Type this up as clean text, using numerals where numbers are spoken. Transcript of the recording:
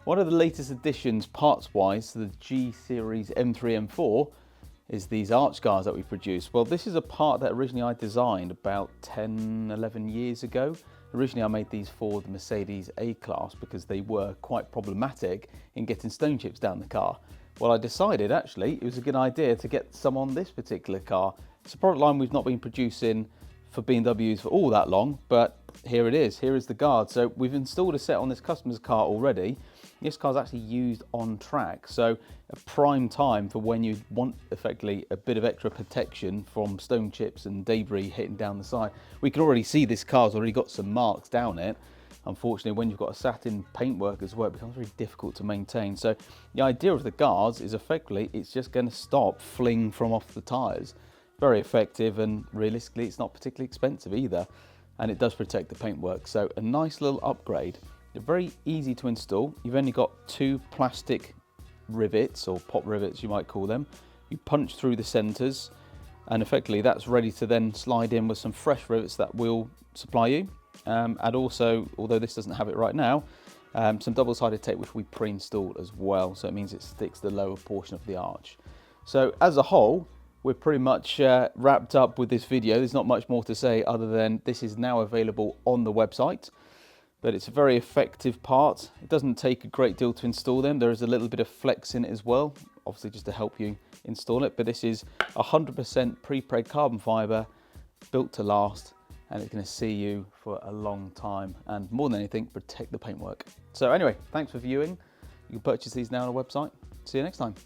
One of the latest additions parts-wise to the G series M3, M4 is these arch guards that we produce. Well, this is a part that originally I designed about 10, 11 years ago. Originally I made these for the Mercedes A-Class because they were quite problematic in getting stone chips down the car. Well, I decided actually it was a good idea to get some on this particular car. It's a product line we've not been producing for BMWs for all that long, but here it is. Here is the guard. So we've installed a set on this customer's car already. This car's actually used on track, so a prime time for when you want effectively a bit of extra protection from stone chips and debris hitting down the side. We can already see this car's already got some marks down it. Unfortunately, when you've got a satin paintwork as well, it becomes very difficult to maintain. So the idea of the guards is effectively it's just going to stop fling from off the tyres. Very effective, and realistically it's not particularly expensive either, and it does protect the paintwork. So a nice little upgrade. They're very easy to install. You've only got two plastic rivets, or pop rivets you might call them. You punch through the centres, and effectively that's ready to then slide in with some fresh rivets that we'll supply you. And also, although this doesn't have it right now, some double-sided tape which we pre-installed as well, so it means it sticks to the lower portion of the arch. So as a whole, we're pretty much wrapped up with this video. There's not much more to say other than this is now available on the website, but it's a very effective part. It doesn't take a great deal to install them. There is a little bit of flex in it as well, obviously just to help you install it, but this is 100% prepreg carbon fibre, built to last, and it's going to see you for a long time, and more than anything, protect the paintwork. So anyway, thanks for viewing. You can purchase these now on our website. See you next time.